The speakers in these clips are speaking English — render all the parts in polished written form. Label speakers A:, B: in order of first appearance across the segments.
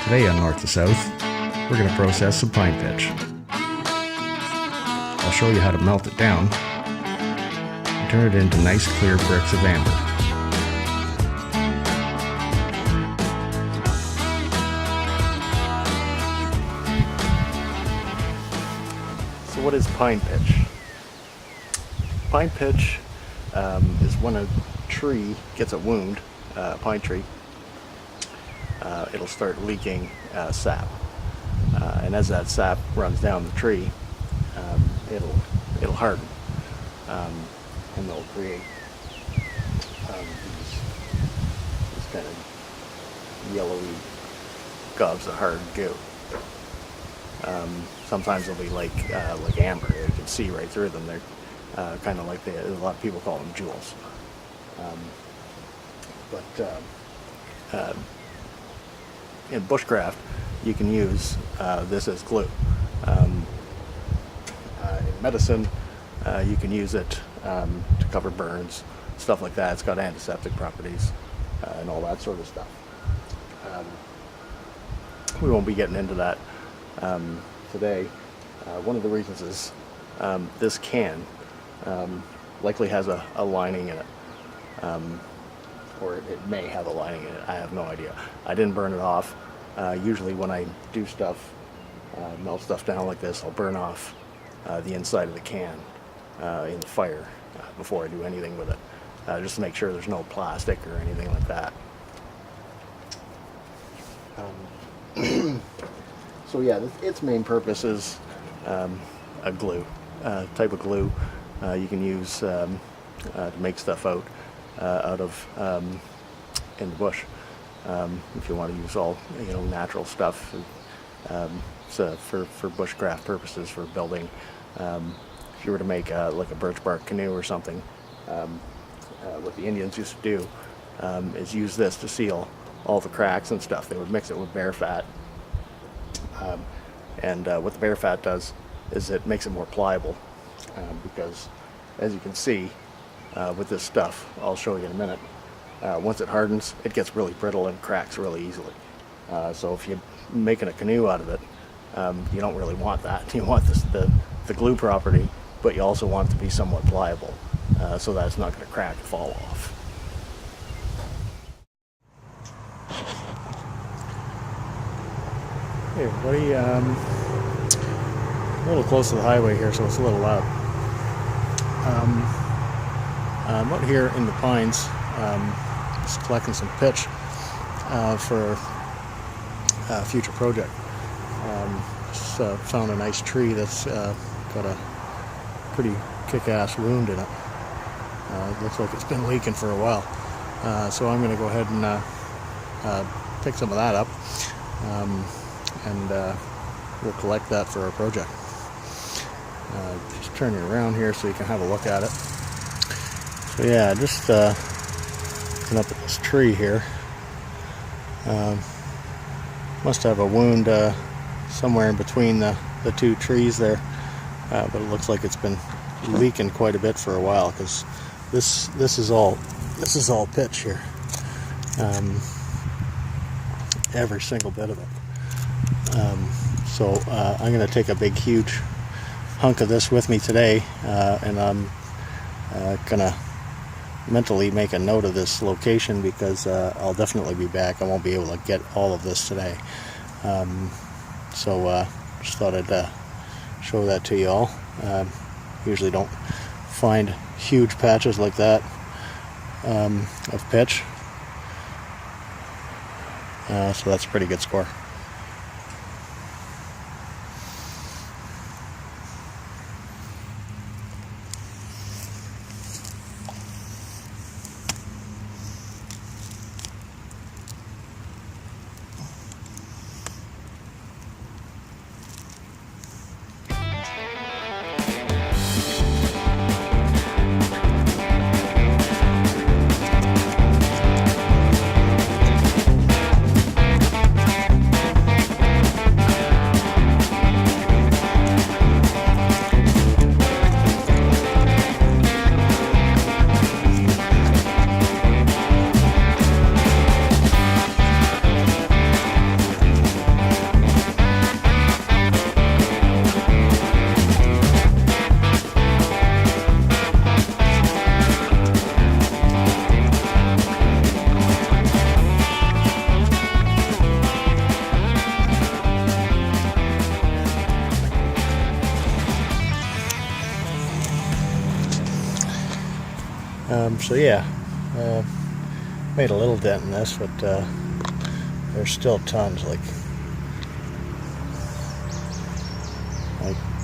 A: Today on North to South, we're going to process some pine pitch. I'll show you how to melt it down and turn it into nice clear bricks of amber. So what is pine pitch? Pine pitch is when a tree gets a wound, a pine tree. It'll start leaking sap, and as that sap runs down the tree, it'll harden, and they'll create these kind of yellowy gobs of hard goo. Sometimes they'll be like amber. You can see right through them. They're kind of like a lot of people call them jewels. In bushcraft, you can use this as glue. In medicine, you can use it to cover burns, stuff like that. It's got antiseptic properties and all that sort of stuff. We won't be getting into that today. One of the reasons is this can likely has a lining in it. Or it may have a lining in it. I have no idea. I didn't burn it off. Usually when I do stuff, melt stuff down like this, I'll burn off the inside of the can in the fire before I do anything with it, just to make sure there's no plastic or anything like that. So yeah, its main purpose is a glue, type of glue you can use to make stuff out of in the bush. If you want to use all natural stuff, so for bushcraft purposes, for building. If you were to make like a birch bark canoe or something, what the Indians used to do is use this to seal all the cracks and stuff. They would mix it with bear fat, and what the bear fat does is it makes it more pliable, because as you can see with this stuff, I'll show you in a minute, once it hardens, it gets really brittle and cracks really easily. So if you're making a canoe out of it, you don't really want that. You want the glue property, but you also want it to be somewhat pliable, so that it's not going to crack and fall off. Hey everybody, a little close to the highway here, so it's a little loud. I'm out here in the pines, just collecting some pitch for a future project. Just found a nice tree that's got a pretty kick-ass wound in it. Looks like it's been leaking for a while. So I'm going to go ahead and pick some of that up, and we'll collect that for our project. Just turn it around here so you can have a look at it. So yeah, just looking up at this tree here. Must have a wound somewhere in between the two trees there, but it looks like it's been leaking quite a bit for a while, because this is all pitch here, every single bit of it. So I'm going to take a big huge hunk of this with me today, and I'm gonna mentally make a note of this location, because I'll definitely be back. I won't be able to get all of this today. So just thought I'd show that to you all. Usually don't find huge patches like that of pitch, so that's a pretty good score. So yeah, made a little dent in this, but there's still tons, like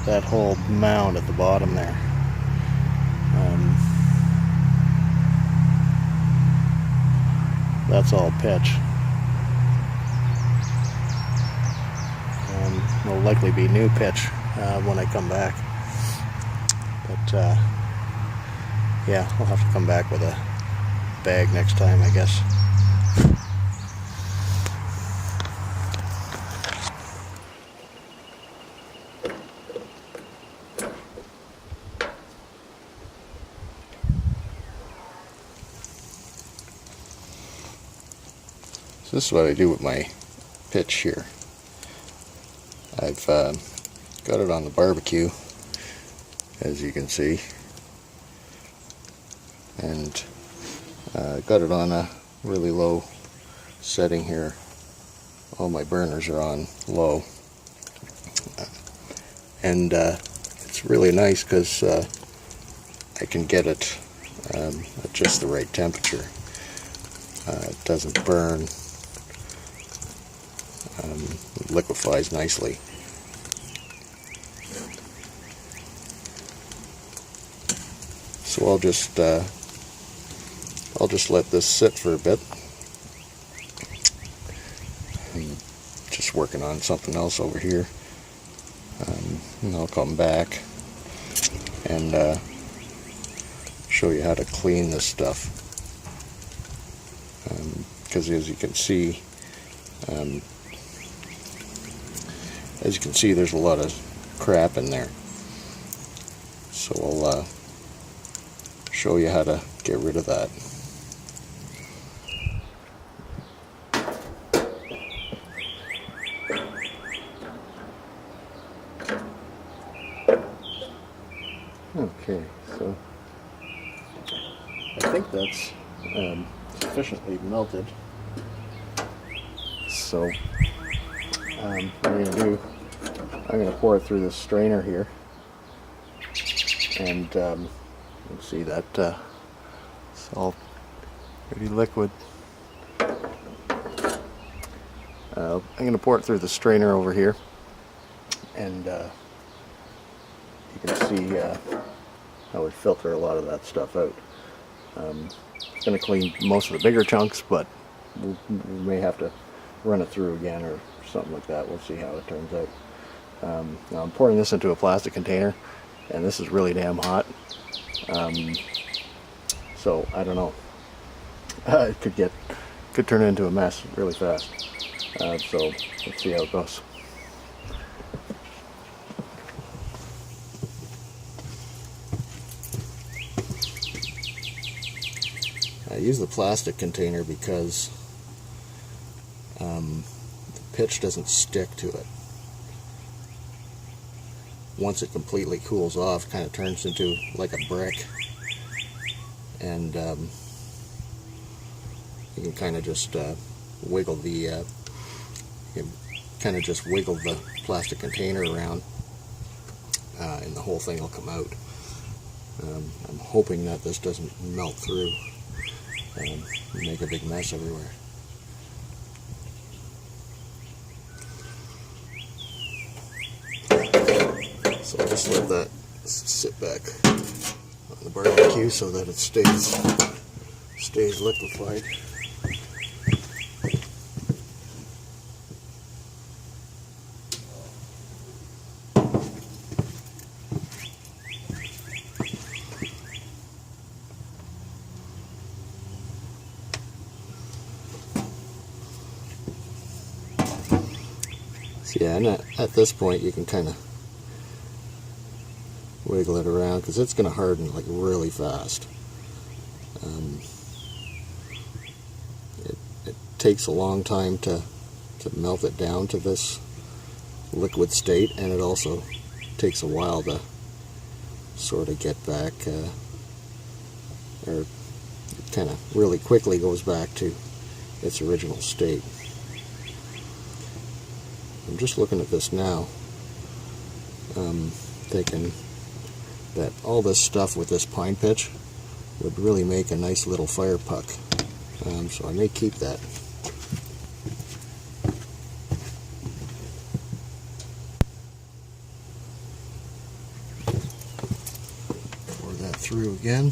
A: that whole mound at the bottom there. That's all pitch. Will likely be new pitch when I come back. But yeah, I'll have to come back with a bag next time, I guess. So this is what I do with my pitch here. I've got it on the barbecue, as you can see, and got it on a really low setting here. All my burners are on low, and it's really nice because I can get it at just the right temperature. It doesn't burn. Liquefies nicely. So I'll just let this sit for a bit. I'm just working on something else over here, and I'll come back and show you how to clean this stuff. Because as you can see, there's a lot of crap in there. So I'll show you how to get rid of that. Okay, so I think that's sufficiently melted. So what I'm going to do, I'm going to pour it through this strainer here, and you'll see that it's all pretty liquid. I'm going to pour it through the strainer over here, and you can see how we filter a lot of that stuff out. It's going to clean most of the bigger chunks, but we may have to run it through again or something like that. We'll see how it turns out. Now I'm pouring this into a plastic container, and this is really damn hot. So I don't know. It could turn into a mess really fast. So let's see how it goes. I use the plastic container because the pitch doesn't stick to it. Once it completely cools off, it kind of turns into like a brick, and you can kind of just wiggle the plastic container around, and the whole thing will come out. I'm hoping that this doesn't melt through and make a big mess everywhere. So I'll just let that sit back on the barbecue so that it stays liquefied. So yeah, and at this point you can kind of wiggle it around because it's going to harden like really fast. It takes a long time to melt it down to this liquid state, and it also takes a while to sort of get back, or it kind of really quickly goes back to its original state. I'm just looking at this now, thinking that all this stuff with this pine pitch would really make a nice little fire puck. So I may keep that. Pour that through again.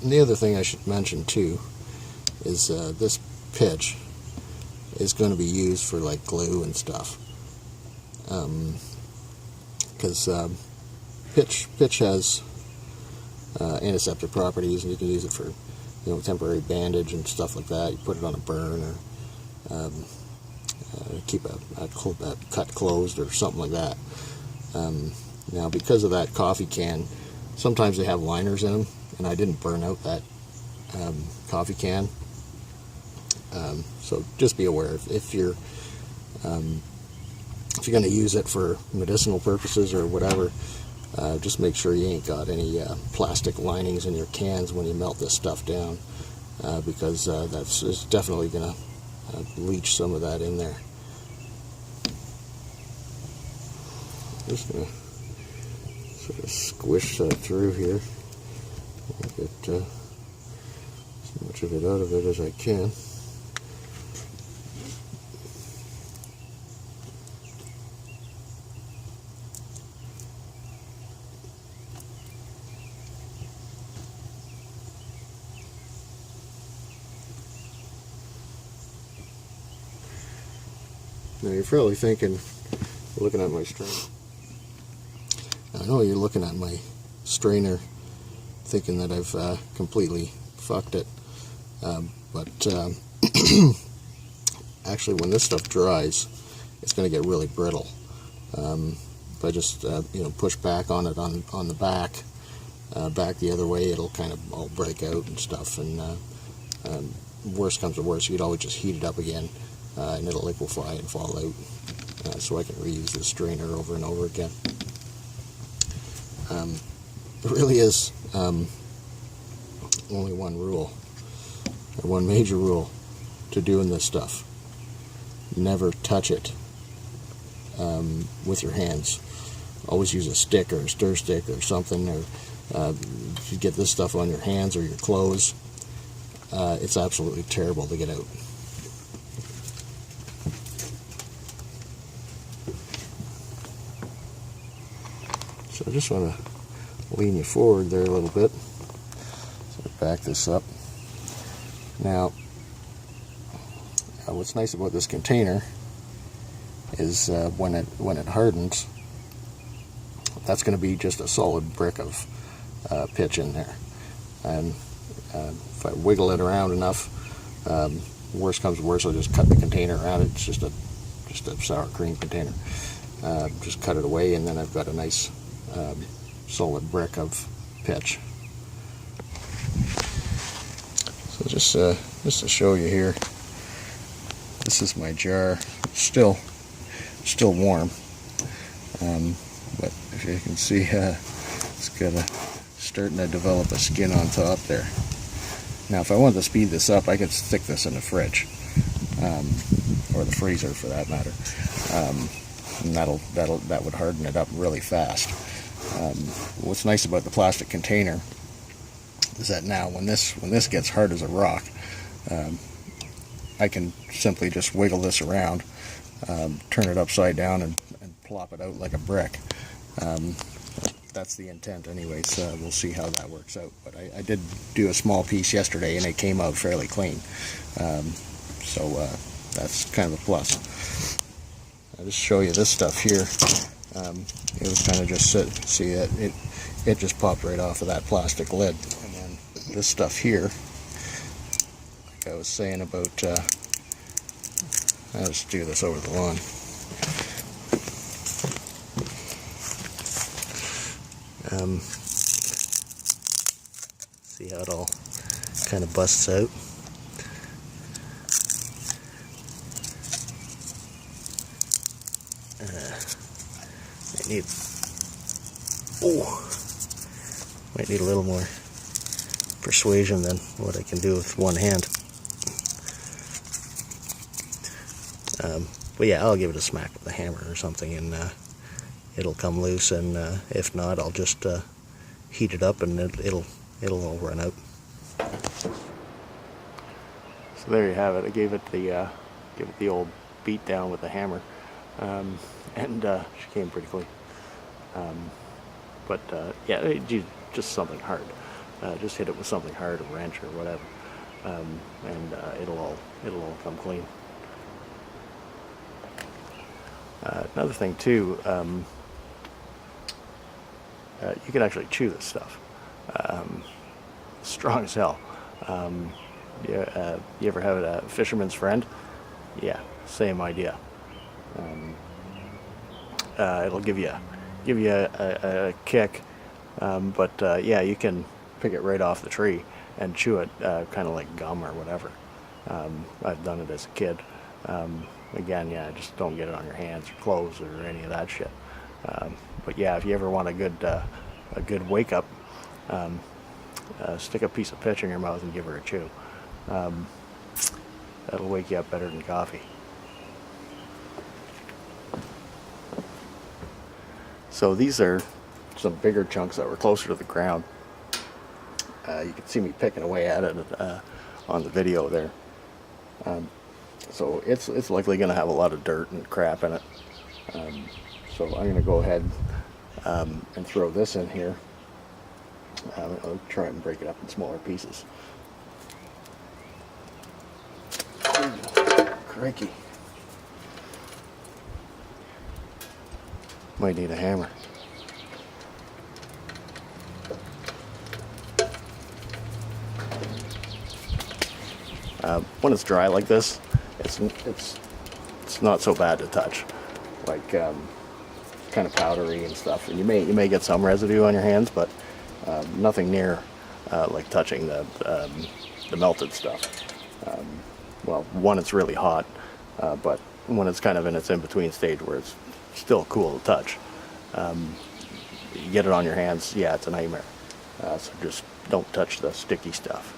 A: And the other thing I should mention too is this pitch is going to be used for like glue and stuff, because pitch has antiseptic properties, and you can use it for temporary bandage and stuff like that. You put it on a burn, or keep a cut closed or something like that. Now, because of that coffee can, sometimes they have liners in them, and I didn't burn out that coffee can. So just be aware, if you're going to use it for medicinal purposes or whatever, just make sure you ain't got any plastic linings in your cans when you melt this stuff down, because that's definitely going to leach some of that in there. Just going to sort of squish that through here. Get as much of it out of it as I can. Now you're probably thinking, looking at my strainer. I know you're looking at my strainer thinking that I've completely fucked it, but actually when this stuff dries, it's going to get really brittle. If I just push back on it on the back the other way, it'll kind of all break out and stuff, and worst comes to worst, you could always just heat it up again, and it'll liquefy and fall out, so I can reuse this strainer over and over again. It really is only one rule, or one major rule to doing this stuff. Never touch it with your hands. Always use a stick or a stir stick or something, or if you get this stuff on your hands or your clothes, it's absolutely terrible to get out. So I just want to lean you forward there a little bit. So back this up. Now, what's nice about this container is when it hardens, that's going to be just a solid brick of pitch in there. And if I wiggle it around enough, worst comes to worst, I'll just cut the container around it. It's just a sour cream container. Just cut it away, and then I've got a nice solid brick of pitch. So just to show you here, this is my jar. It's still warm, but if you can see, it's starting to develop a skin on top there. Now, if I wanted to speed this up, I could stick this in the fridge, or the freezer for that matter, and that would harden it up really fast. What's nice about the plastic container is that now when this gets hard as a rock, I can simply just wiggle this around, turn it upside down, and plop it out like a brick. That's the intent anyways. We'll see how that works out, but I did do a small piece yesterday and it came out fairly clean, so that's kind of a plus. I'll just show you this stuff here. It was kind of just see that it just popped right off of that plastic lid. And then this stuff here, like I was saying about, I'll just do this over the lawn. See how it all kind of busts out. Might need a little more persuasion than what I can do with one hand. But yeah, I'll give it a smack with a hammer or something, and it'll come loose. And if not, I'll just heat it up, and it'll all run out. So there you have it. I gave it the old beat down with the hammer, and she came pretty clean. But yeah, just something hard. Just hit it with something hard, a wrench or whatever, and it'll all come clean. Another thing too, you can actually chew this stuff. Strong as hell. You ever have a fisherman's friend? Yeah, same idea. It'll give you a kick, but yeah, you can pick it right off the tree and chew it, kind of like gum or whatever. I've done it as a kid. Again, yeah, just don't get it on your hands or clothes or any of that shit. But yeah, if you ever want a good wake up, stick a piece of pitch in your mouth and give her a chew. That'll wake you up better than coffee. So these are some bigger chunks that were closer to the ground. You can see me picking away at it on the video there. So it's likely going to have a lot of dirt and crap in it. So I'm going to go ahead and throw this in here. I'll try and break it up in smaller pieces. Ooh, crikey. Might need a hammer. When it's dry like this, it's not so bad to touch. Like kind of powdery and stuff, and you may get some residue on your hands, but nothing near like touching the melted stuff. Well, one, it's really hot, but when it's kind of in its in-between stage where it's still cool to touch, you get it on your hands, yeah, it's a nightmare. So just don't touch the sticky stuff.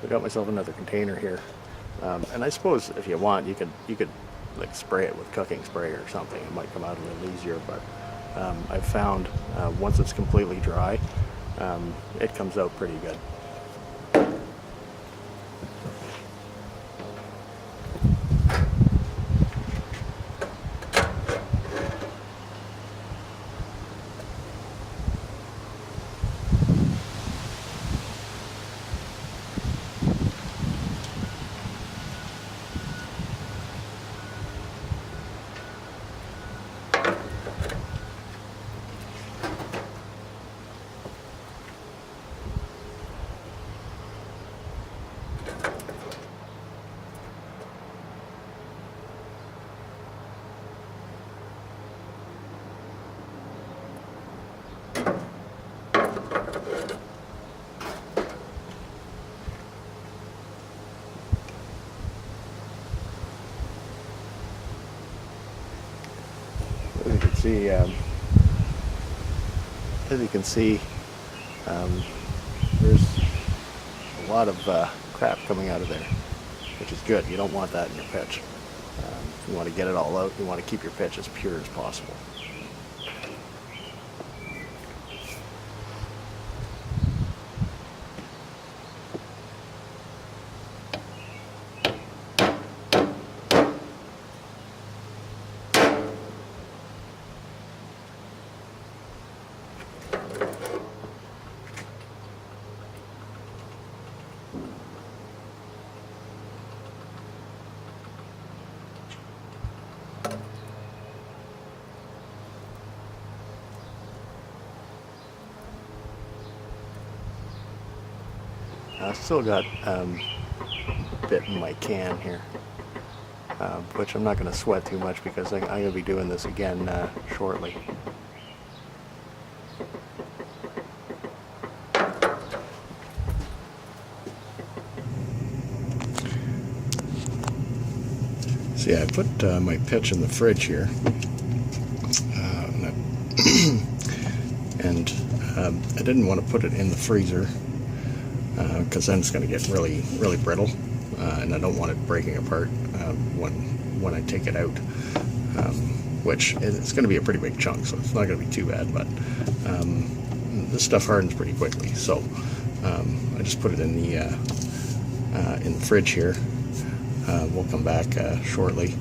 A: I got myself another container here, and I suppose if you want, you could like spray it with cooking spray or something. It might come out a little easier, but I've found once it's completely dry, it comes out pretty good. As you can see, there's a lot of crap coming out of there, which is good. You don't want that in your pitch. You want to get it all out. You want to keep your pitch as pure as possible. I still got a bit in my can here, which I'm not going to sweat too much because I'm going to be doing this again shortly. So yeah, I put my pitch in the fridge here, and I didn't want to put it in the freezer because then it's going to get really brittle, and I don't want it breaking apart when I take it out, which it's going to be a pretty big chunk, so it's not going to be too bad. But this stuff hardens pretty quickly, so I just put it in the fridge here. We'll come back shortly,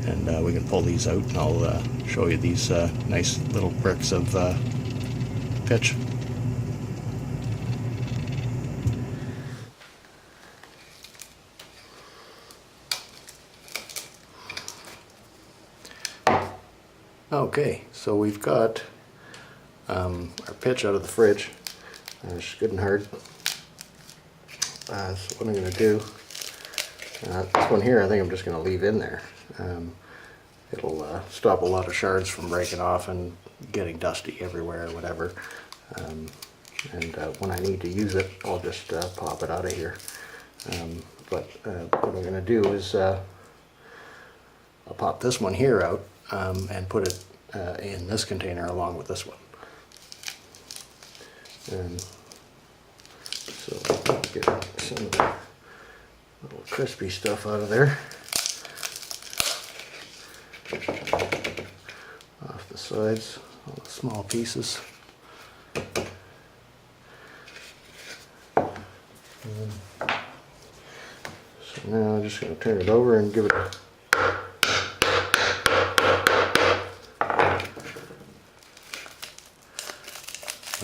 A: and we can pull these out, and I'll show you these nice little bricks of pitch. Okay, so we've got our pitch out of the fridge. It's good and hard. So what I'm going to do, this one here I think I'm just going to leave in there. It'll stop a lot of shards from breaking off and getting dusty everywhere or whatever. And when I need to use it, I'll just pop it out of here. But what I'm going to do is I'll pop this one here out and put it in this container along with this one. And so get some of the little crispy stuff out of there. Off the sides, all the small pieces. So now I'm just going to turn it over and give it a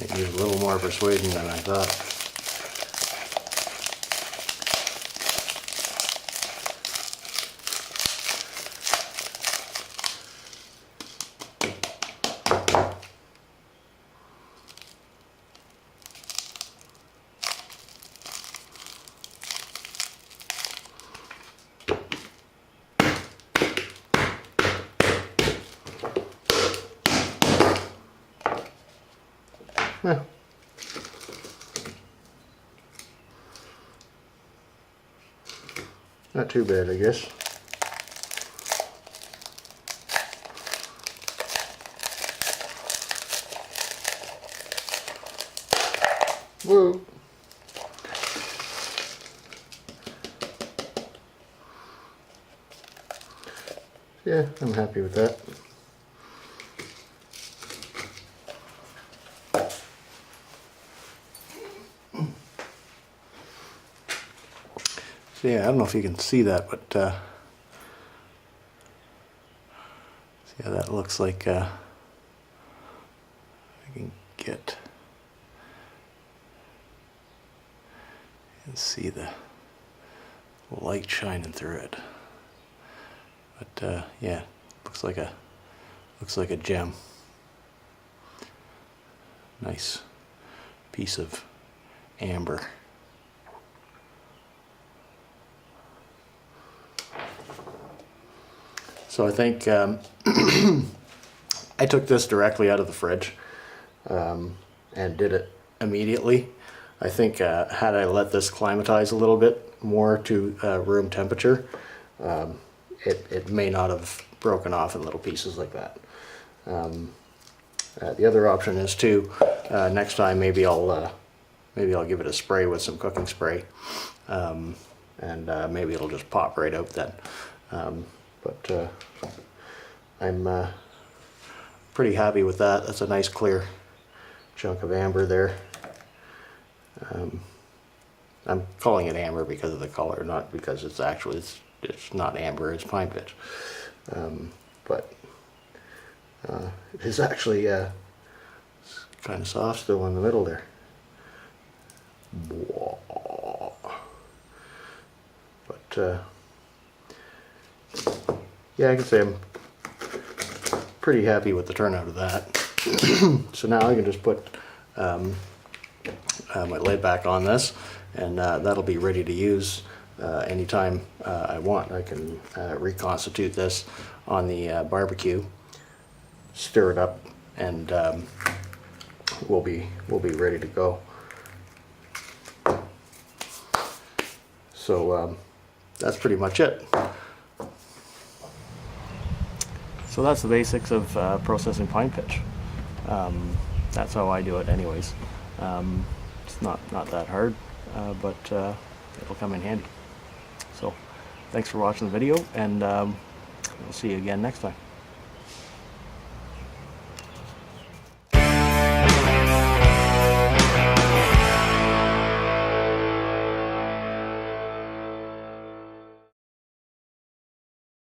A: might need a little more persuasion than I thought. Well, not too bad, I guess. Whoa. Yeah, I'm happy with that. So yeah, I don't know if you can see that, but see how that looks like. I can get and see the light shining through it. But yeah, looks like a gem. Nice piece of amber. So I think I took this directly out of the fridge and did it immediately. I think had I let this climatize a little bit more to room temperature, it may not have broken off in little pieces like that. The other option is to next time maybe I'll give it a spray with some cooking spray, and maybe it'll just pop right out then. But I'm pretty happy with that. That's a nice clear chunk of amber there. I'm calling it amber because of the color, not because it's not amber, it's pine pitch. But it is actually kind of soft still in the middle there. But yeah, I can say I'm pretty happy with the turnout of that. So now I can just put my lid back on this, and that'll be ready to use anytime I want. I can reconstitute this on the barbecue, stir it up, and we'll be ready to go. So that's pretty much it. So that's the basics of processing pine pitch. That's how I do it anyways. It's not that hard, but it'll come in handy. So thanks for watching the video, and we'll see you again next time.